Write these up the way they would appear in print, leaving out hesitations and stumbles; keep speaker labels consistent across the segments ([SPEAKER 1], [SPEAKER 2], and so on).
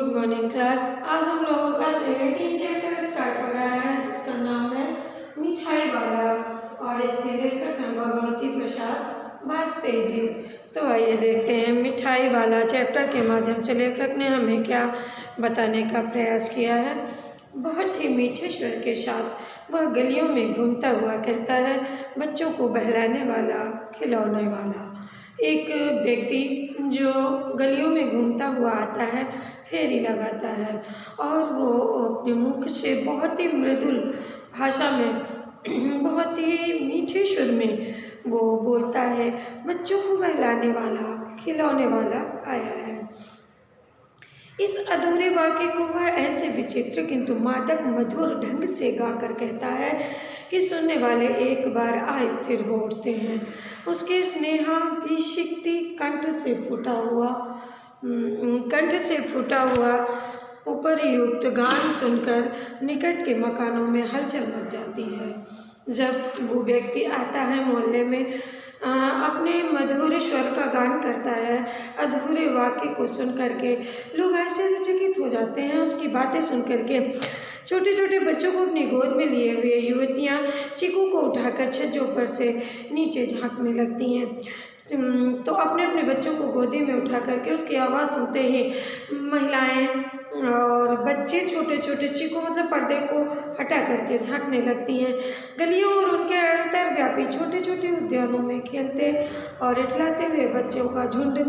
[SPEAKER 1] Good morning class. आज हम लोगों का 17 चैप्टर स्टार्ट हो रहा है जिसका नाम है मिठाई वाला और इसके लेखक हैं भगवती प्रसाद वाजपेयी जी। तो आइए देखते हैं मिठाई वाला चैप्टर के माध्यम से लेखक ने हमें क्या बताने का प्रयास किया है। बहुत ही मीठे स्वर के साथ वह गलियों में घूमता हुआ कहता है, बच्चों को बहलाने वाला, खिलौने वाला। एक व्यक्ति जो गलियों में घूमता हुआ आता है, फेरी लगाता है और वो अपने मुख से बहुत ही मृदुल भाषा में बहुत ही मीठे स्वर में वो बोलता है, बच्चों को बहलाने वाला, खिलौने वाला आया है। इस अधूरे वाक्य को वह ऐसे विचित्र किंतु मादक मधुर ढंग से गाकर कहता है कि सुनने वाले एक बार अस्थिर हो उठते हैं। उसके स्नेहाभिषिक्ति कंठ से फूटा हुआ उपरयुक्त गान सुनकर निकट के मकानों में हलचल मच जाती है। जब वो व्यक्ति आता है मोहल्ले में, अपने मधुर स्वर का गान करता है, अधूरे वाक्य को सुन करके लोग आश्चर्यचकित हो जाते हैं। उसकी बातें सुन करके छोटे छोटे बच्चों को अपनी गोद में लिए हुए युवतियाँ चीकू को उठाकर छज्जों पर से नीचे झांकने लगती हैं। तो अपने अपने बच्चों को गोदी में उठा करके उसकी आवाज़ सुनते ही महिलाएं और बच्चे छोटे छोटे चीकू मतलब पर्दे को हटा करके झांकने लगती हैं। गलियों और उनके अंतर्व्यापी छोटे छोटे उद्यानों में खेलते और इठलाते हुए बच्चों का झुंड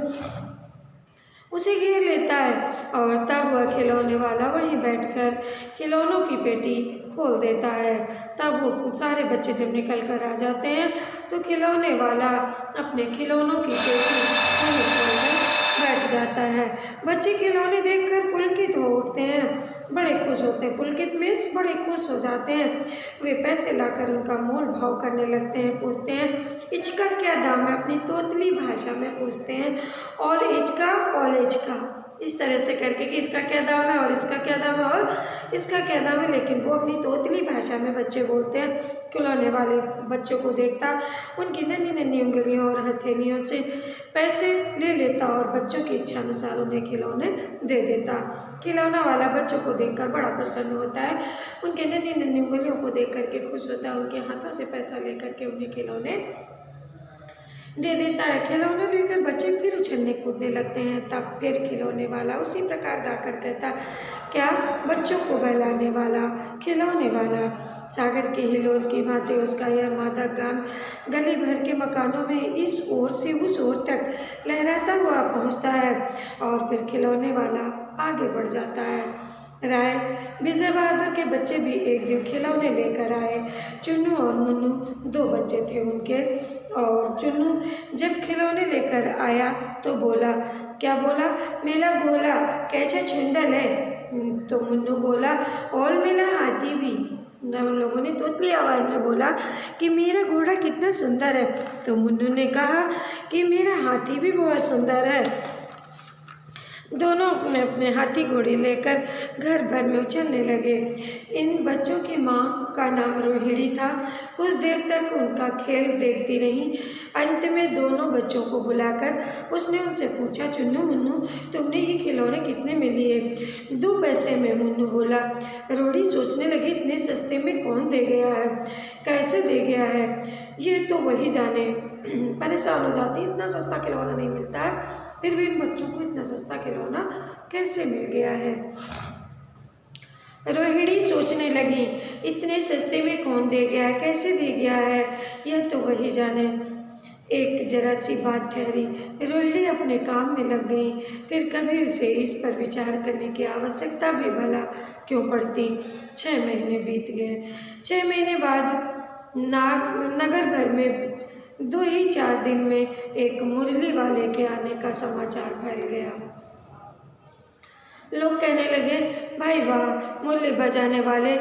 [SPEAKER 1] उसे घेर लेता है और तब वह खिलौने वाला वहीं बैठकर खिलौनों की पेटी खोल देता है। तब वो सारे बच्चे जब निकल कर आ जाते हैं तो खिलौने वाला अपने खिलौनों की पेटी वहीं खोलकर बैठ जाता है। बच्चे खिलौने देखकर पुलकित हो उठते हैं, बड़े खुश होते हैं। पुलकित में बड़े खुश हो जाते हैं। वे पैसे लाकर उनका मोल भाव करने लगते हैं। पूछते हैं, इचका क्या दाम है? अपनी तोतली भाषा में पूछते हैं। ऑल इचका, ऑल इचका, इस तरह से करके कि इसका क्या दाम है और इसका क्या दाम है और इसका क्या दाम है। लेकिन वो अपनी तोतली भाषा में बच्चे बोलते हैं। खिलौने वाले बच्चों को देखता, उनकी नन्ही नन्ही उंगलियों और हथेलियों से पैसे ले लेता और बच्चों की इच्छा अनुसार उन्हें खिलौने दे देता। खिलौना वाला बच्चों को देखकर बड़ा प्रसन्न होता है, उनके नन्ही नन्ही उंगलियों को देख करके खुश होता है, उनके हाथों से पैसा ले करके उन्हें खिलौने दे देता है। खिलौने लेकर बच्चे फिर उछलने कूदने लगते हैं। तब फिर खिलौने वाला उसी प्रकार गाकर कहता, क्या? बच्चों को बहलाने वाला, खिलौने वाला। सागर की हिलोर की भांति उसका यह मादक गान गली भर के मकानों में इस ओर से उस ओर तक लहराता हुआ पहुँचता है और फिर खिलौने वाला आगे बढ़ जाता है। राय विजय बहादुर के बच्चे भी एक दिन खिलौने लेकर आए। चुन्नू और मुन्नू दो बच्चे थे उनके, और चुन्नू जब खिलौने लेकर आया तो बोला, क्या बोला? मेला घोला कैसे छुंदल है। तो मुन्नू बोला, और मेला हाथी भी। उन लोगों ने तोतली आवाज़ में बोला कि मेरा घोड़ा कितना सुंदर है। तो मुन्नू ने कहा कि मेरा हाथी भी बहुत सुंदर है। दोनों अपने अपने हाथी घोड़े लेकर घर भर में उछलने लगे। इन बच्चों की माँ का नाम रोहिणी था। कुछ देर तक उनका खेल देखती रही। अंत में दोनों बच्चों को बुलाकर उसने उनसे पूछा, चुन्नू मुन्नू, तुमने ये खिलौने कितने में लिए? 2 पैसे में, मुन्नू बोला। रोहिणी सोचने लगी, इतने सस्ते में कौन दे गया है, कैसे दे गया है, ये तो वही जाने। परेशान हो जाती, इतना सस्ता खिलौना नहीं मिलता है, फिर भी इन बच्चों को इतना सस्ता खिलौना कैसे मिल गया है। रोहिणी सोचने लगी, इतने सस्ते में कौन दे गया है, कैसे दे गया है, यह तो वही जाने। एक जरा सी बात ठहरी, रोहिणी अपने काम में लग गई। फिर कभी उसे इस पर विचार करने की आवश्यकता भी भला क्यों पड़ती। 6 महीने बीत गए। 6 महीने बाद नगर भर में 2 ही 4 दिन में एक मुरली वाले के आने का समाचार फैल गया। लोग कहने लगे, भाई वाह, मुरली बजाने वाले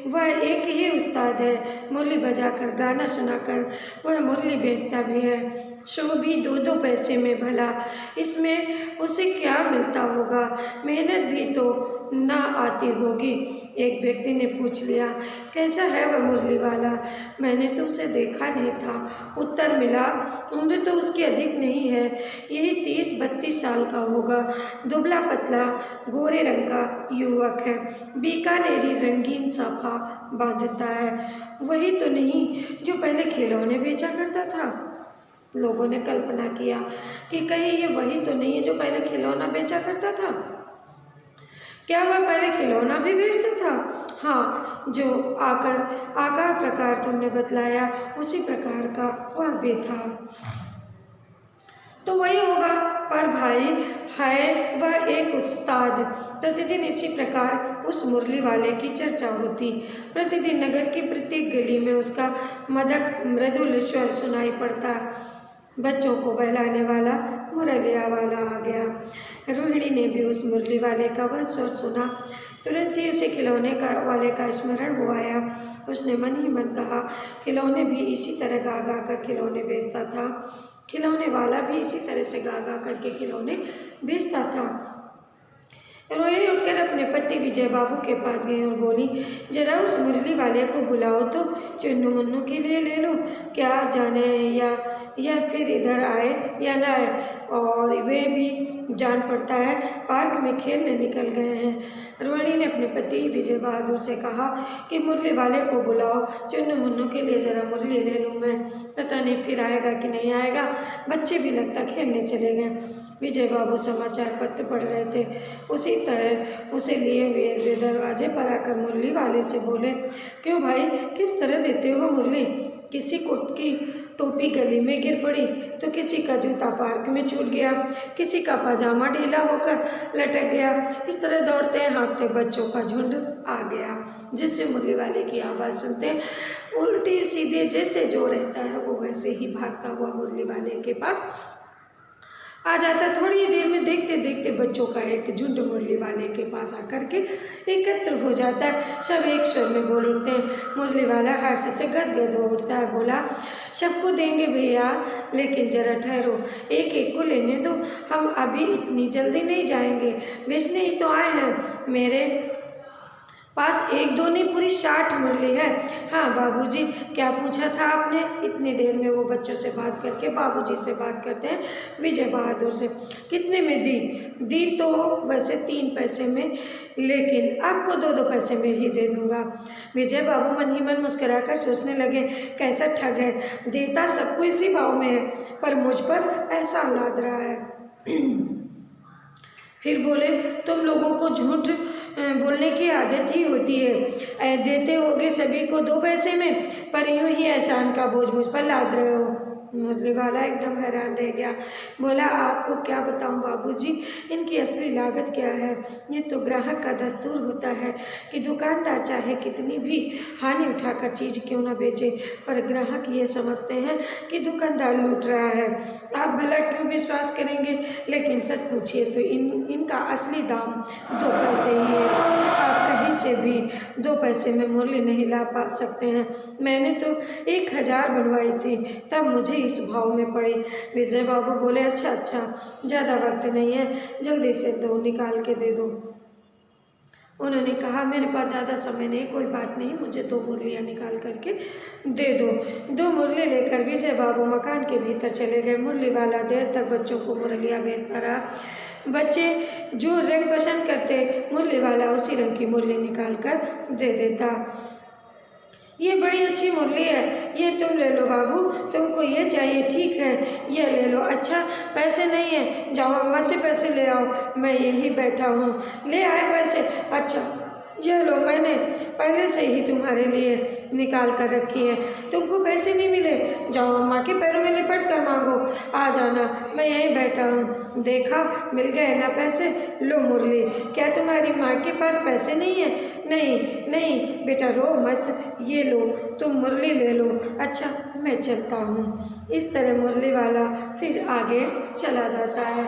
[SPEAKER 1] वह एक ही उस्ताद है। मुरली बजाकर गाना सुनाकर वह मुरली बेचता भी है, सो भी 2-2 पैसे में। भला इसमें उसे क्या मिलता होगा? मेहनत भी तो ना आती होगी। एक व्यक्ति ने पूछ लिया, कैसा है वह मुरली वाला? मैंने तो उसे देखा नहीं था। उत्तर मिला, उम्र तो उसकी अधिक नहीं है, यही 30-32 साल का होगा। दुबला पतला गोरे रंग का युवक है, बीकानेरी रंगीन साफा बांधता है। वही तो नहीं जो पहले खिलौने बेचा करता था। लोगों ने कल्पना किया कि कहीं ये वही तो नहीं है जो पहले खिलौना बेचा करता था। क्या वह पहले खिलौना भी बेचता था? हाँ, जो आकार प्रकार तुमने बतलाया उसी प्रकार का वह भी था। तो वही होगा, पर भाई है वह एक उस्ताद। प्रतिदिन इसी प्रकार उस मुरली वाले की चर्चा होती। प्रतिदिन नगर की प्रत्येक गली में उसका मदक मृदुल स्वर सुनाई पड़ता। बच्चों को बहलाने वाला मुरलिया वाला आ गया। रोहिणी ने भी उस मुरली वाले का वह स्वर सुना। तुरंत ही उसे खिलौने वाले का स्मरण हो आया। उसने मन ही मन कहा, खिलौने भी इसी तरह गा गा कर खिलौने बेचता था, खिलौने वाला भी इसी तरह से गा गा करके खिलौने बेचता था। रोहिणी उठकर अपने पति विजय बाबू के पास गई और बोली, जरा उस मुरली वाले को बुलाओ तो चुन्नू मुन्नू के लिए ले लो। क्या जाने या फिर इधर आए या न आए, और वे भी जान पड़ता है पार्क में खेलने निकल गए हैं। रोहिणी ने अपने पति विजय बहादुर से कहा कि मुरली वाले को बुलाओ, चुन्नू मुन्नू के लिए ज़रा मुरली ले लूँ मैं, पता नहीं फिर आएगा कि नहीं आएगा। बच्चे भी लगता खेलने चले गए। विजय बाबू समाचार पत्र पढ़ रहे थे। उसी तरह उसे लिए वे दरवाजे पर आकर मुरली वाले से बोले, क्यों भाई, किस तरह देते हो मुरली? किसी की टोपी गली में गिर पड़ी तो किसी का जूता पार्क में छूट गया, किसी का पाजामा ढीला होकर लटक गया। इस तरह दौड़ते हाँफते बच्चों का झुंड आ गया, जिससे मुरली वाले की आवाज़ सुनते उल्टी सीधे जैसे जो रहता है वो वैसे ही भागता हुआ मुरली वाले के पास आ जाता। थोड़ी देर में देखते देखते बच्चों का एक झुंड मुरली वाले के पास आकर के एकत्र हो जाता है। सब एक स्वर में बोल उठते हैं। मुरली वाला हर्ष से गदगद हो उठता है, बोला, सबको देंगे भैया, लेकिन जरा ठहरो, एक एक को लेने दो, हम अभी इतनी जल्दी नहीं जाएंगे, बेचने ही तो आए हैं। मेरे पास एक दो नहीं, पूरी 60 मुरली है। हाँ बाबूजी, क्या पूछा था आपने? इतनी देर में वो बच्चों से बात करके बाबूजी से बात करते हैं विजय बहादुर से। कितने में दी तो वैसे 3 पैसे में, लेकिन आपको 2-2 पैसे में ही दे दूंगा। विजय बाबू मन ही मन मुस्कुराकर सोचने लगे, कैसा ठग है, देता सबको इसी भाव में है, पर मुझ पर ऐसा लाद रहा है। फिर बोले, तुम लोगों को झूठ बोलने की आदत ही होती है, देते होगे सभी को 2 पैसे में, पर यूं ही एहसान का बोझ मुझ पर लाद रहे हो। मुरली वाला एकदम हैरान रह गया, बोला, आपको क्या बताऊं बाबूजी, इनकी असली लागत क्या है? ये तो ग्राहक का दस्तूर होता है कि दुकानदार चाहे कितनी भी हानि उठाकर चीज़ क्यों ना बेचे, पर ग्राहक ये समझते हैं कि दुकानदार लूट रहा है। आप भला क्यों विश्वास करेंगे, लेकिन सच पूछिए तो इनका असली दाम 2 पैसे ही है। आप कहीं से भी 2 पैसे में मुरली नहीं ला पा सकते हैं। मैंने तो 1000 बनवाई थी, तब मुझे इस भाव में पड़ी। विजय बाबू बोले, अच्छा, ज़्यादा वक्त नहीं है, जल्दी से 2 निकाल के दे दो। उन्होंने कहा, मेरे पास ज़्यादा समय नहीं, कोई बात नहीं, मुझे 2 मुरलियाँ निकाल करके दे दो। 2 मुरली लेकर विजय बाबू मकान के भीतर चले गए। मुरली वाला देर तक बच्चों को मुरलियाँ बेचता रहा। बच्चे जो रंग पसंद करते, मुरली वाला उसी रंग की मुरली निकाल कर दे देता। ये बड़ी अच्छी मुरली है, ये तुम ले लो बाबू, तुमको ये चाहिए, ठीक है, ये ले लो। अच्छा, पैसे नहीं है, जाओ अम्मा से पैसे ले आओ, मैं यही बैठा हूँ। ले आए पैसे? अच्छा, ये लो, मैंने पहले से ही तुम्हारे लिए निकाल कर रखी है। तुमको पैसे नहीं मिले, जाओ अम्मा के पैरों में लिपट कर मांगो, आ जाना, मैं यहीं बैठा हूँ। देखा, मिल गए ना पैसे, लो मुरली। क्या तुम्हारी माँ के पास पैसे नहीं है? नहीं नहीं बेटा रो मत, ये लो तुम मुरली ले लो। अच्छा मैं चलता हूँ। इस तरह मुरली वाला फिर आगे चला जाता है।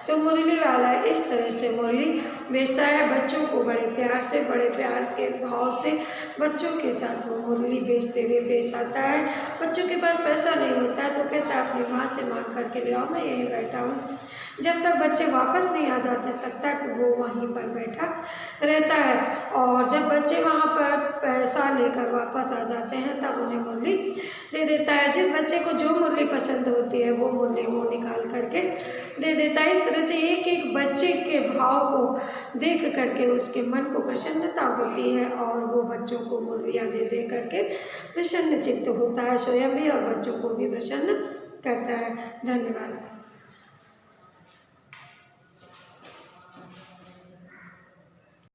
[SPEAKER 1] तो मुरली वाला इस तरह से मुरली बेचता है, बच्चों को बड़े प्यार से, बड़े प्यार के भाव से बच्चों के साथ वो मुरली बेचते हुए पेश आता है। बच्चों के पास पैसा नहीं होता है तो कहता है अपनी माँ से मांग करके ले आओ, मैं यहीं बैठा हूँ। जब तक बच्चे वापस नहीं आ जाते तब तक वो वहीं पर बैठा रहता है, और जब बच्चे वहाँ पर पैसा लेकर वापस आ जाते हैं तब उन्हें मुरली दे देता है। जिस बच्चे को जो मुरली पसंद होती है वो मुरली वो निकाल करके दे देता है। इस तरह से एक एक बच्चे के भाव को देख करके उसके मन को प्रसन्नता होती है और वो बच्चों को मुरलियाँ दे दे करके प्रसन्न चित्त होता है, स्वयं भी और बच्चों को भी प्रसन्न करता है। धन्यवाद।